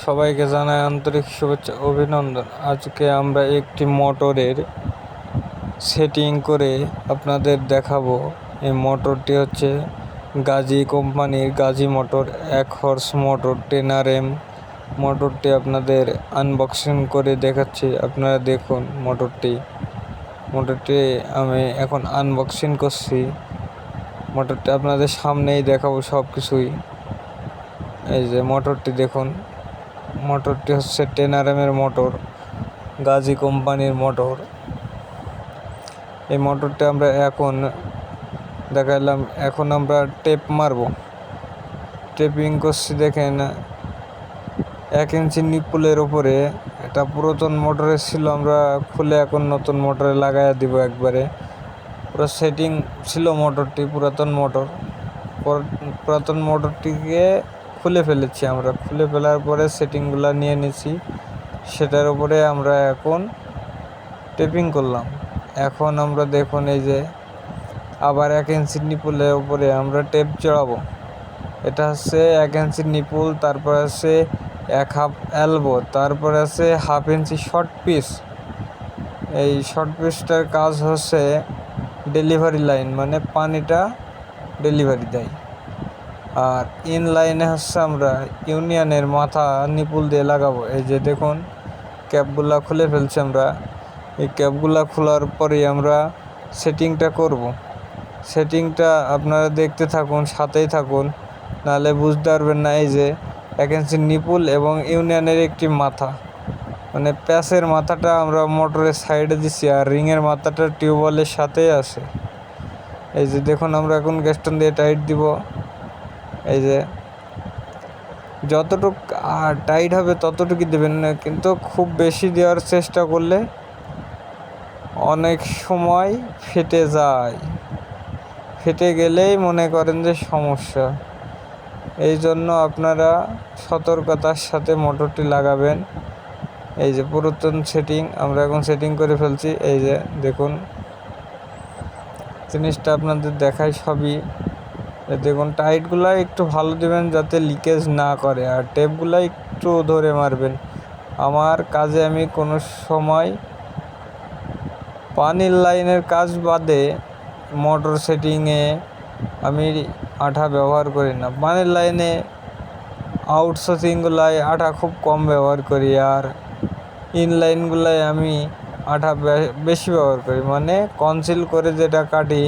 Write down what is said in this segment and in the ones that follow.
সবাইকে জানাই আন্তরিক শুভেচ্ছা অভিনন্দন। আজকে আমরা একটি মোটরের সেটিং করে আপনাদের দেখাবো। এই মোটরটি হচ্ছে গাজী কোম্পানির Gazi motor 1 horse motor 10 RM মোটরটি আপনাদের আনবক্সিং করে দেখাচ্ছি। আপনারা দেখুন মোটরটি আমি এখন আনবক্সিং করছি। মোটরটি আপনাদের সামনেই দেখাবো সব কিছুই। এই যে মোটরটি দেখুন, মোটরটি হচ্ছে 10 RM মোটর, গাজী কোম্পানির মোটর। এই মোটরটি আমরা এখন দেখাইলাম। এখন আমরা টেপ মারব, টেপিং করছি। দেখেন 1 ইঞ্চি নিপুলের ওপরে। এটা পুরাতন মোটরে ছিল, আমরা খুলে এখন নতুন মোটরে লাগাইয়া দিব একবারে। পুরো সেটিং ছিল মোটরটি, পুরাতন মোটরটিকে খুলে ফেলেছি আমরা। খুলে ফেলার পরে সেটিংগুলো নিয়ে নিছি, সেটার উপরে আমরা এখন টেপিং করলাম। এখন আমরা দেখুন এই যে আবার 1 ইঞ্চি নিপুলের উপরে আমরা টেপ চড়াবো। এটা হচ্ছে 1 ইঞ্চি নিপুল, তারপর আছে 1/2 এলবো, তারপর আছে 1/2 ইঞ্চি শর্ট পিস। এই শর্ট পিসটার কাজ হচ্ছে ডেলিভারি লাইন, মানে পানিটা ডেলিভারি দেয়। আর ইন লাইনে হচ্ছে আমরা ইউনিয়নের মাথা নিপুল দিয়ে লাগাবো। এই যে দেখুন ক্যাপগুলা খুলে ফেলছি আমরা। এই ক্যাপগুলা খোলার পরেই আমরা সেটিংটা করব। সেটিংটা আপনারা দেখতে থাকুন, সাথেই থাকুন, নাহলে বুঝতে পারবেন না। এই যে 1 ইঞ্চি নিপুল এবং ইউনিয়নের একটি মাথা, মানে প্যাচের মাথাটা আমরা মোটরের সাইডে দিছি, আর রিংয়ের মাথাটা টিউবওয়েলের সাথেই আছে। এই যে দেখুন আমরা এখন গ্যাসটন দিয়ে টাইট দিব। এই যে যতটুক টাইট হবে ততটুকু দেবেন না, কিন্তু খুব বেশি দেওয়ার চেষ্টা করলে অনেক সময় ফেটে যায়। ফেটে গেলেই মনে করেন যে সমস্যা। এই জন্য আপনারা সতর্কতার সাথে মোটরটি লাগাবেন। এই যে পুরাতন সেটিং আমরা এখন সেটিং করে ফেলছি। এই যে দেখুন জিনিসটা আপনাদের দেখাই সবই। দেখুন টাইটগুলো একটু ভালো দেবেন যাতে লিকেজ না করে, আর টেপগুলো একটু ধরে মারবেন। আমার কাজে আমি কোনো সময় পানির লাইনের কাজ বাদে মোটর সেটিংয়ে আমি আঠা ব্যবহার করি না। পানির লাইনে আউটসোর্সিংগুলায় আঠা খুব কম ব্যবহার করি, আর ইনলাইনগুলায় আমি আঠা বেশি ব্যবহার করি। মানে কনসিল করে যেটা কাটি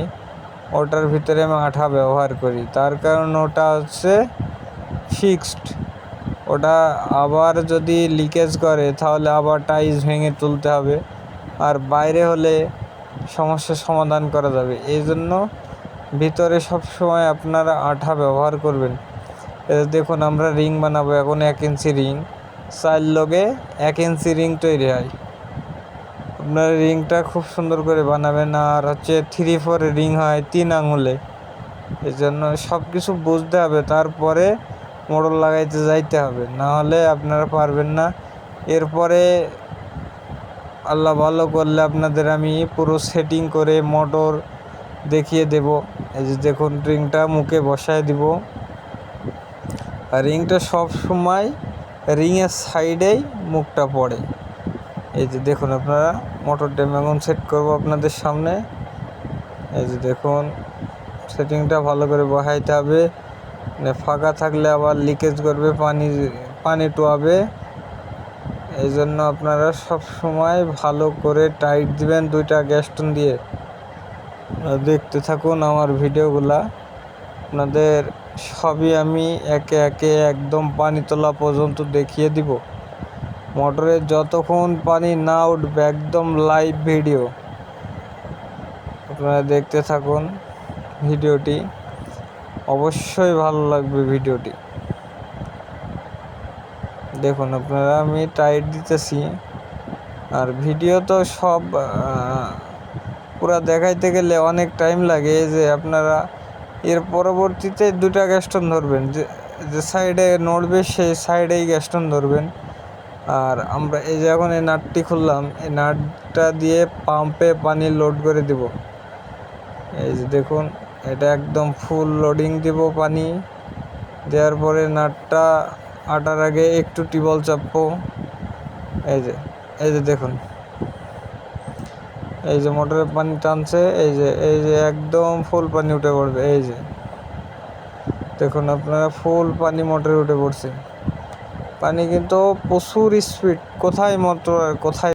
ওটার ভিতরে আমি আঠা ব্যবহার করি, তার কারণ ওটা হচ্ছে ফিক্সড। ওটা আবার যদি লিকেজ করে তাহলে আবার টাইস ভেঙে তুলতে হবে, আর বাইরে হলে সমস্যার সমাধান করা যাবে। এই জন্য ভিতরে সবসময় আপনারা আঠা ব্যবহার করবেন। দেখুন আমরা রিং বানাবো এখন 1 ইঞ্চি রিং, 4 লগে 1 ইঞ্চি রিং তৈরি হয়। আপনার রিংটা খুব সুন্দর করে বানাবেন। আর হচ্ছে 3/4 রিং হয় 3 আঙুলে। এই জন্য সব কিছু বুঝতে হবে, তারপরে মোটর লাগাইতে যাইতে হবে, না হলে আপনারা পারবেন না। এরপরে আল্লাহ ভালো করলে আপনাদের আমি পুরো সেটিং করে মোটর দেখিয়ে দেব। এই যে দেখুন রিংটা মুখে বসায় দিব, আর রিংটা সব সময় রিংয়ের সাইডেই মুখটা পড়ে। এই যে দেখুন আপনারা মোটরটা এখন সেট করব আপনাদের সামনে। এই যে দেখুন সেটিংটা ভালো করে বসাইতে হবে, মানে ফাঁকা থাকলে আবার লিকেজ করবে, পানি টোয়াবে। এই জন্য আপনারা সব সময় ভালো করে টাইট দিবেন 2টা গ্যাসটন দিয়ে। দেখতে থাকুন আমার ভিডিওগুলা, আপনাদের সবই আমি একে একে একদম পানি তোলা পর্যন্ত দেখিয়ে দিব। মোটরে যতক্ষণ পানি না উঠবে একদম লাইভ ভিডিও, আপনারা দেখতে থাকুন ভিডিওটি। অবশ্যই ভালো লাগবে ভিডিওটি। দেখুন আপনারা আমি টাইট দিতেছি, আর ভিডিও তো সব পুরা দেখাইতে গেলে অনেক টাইম লাগে। যে আপনারা এর পরবর্তীতে 2টা গ্যাসটন ধরবেন, যে সাইডে নড়বে সেই সাইডেই গ্যাসটন ধরবেন। আর আমরা এই যে এখন এই নাটটি খুললাম, এই নাটটা দিয়ে পাম্পে পানি লোড করে দিব। এই যে দেখুন এটা একদম ফুল লোডিং দিব। পানি দেওয়ার পরে নাটটা আটার আগে একটু টিবল চাপবো। এই যে দেখুন, এই যে মোটরের পানি টানছে, এই যে একদম ফুল পানি উঠে পড়বে। এই যে দেখুন আপনারা, ফুল পানি মোটরে উঠে পড়ছে। পানি কিন্তু প্রচুর স্পিড, কোথায় মোটর আর কোথায়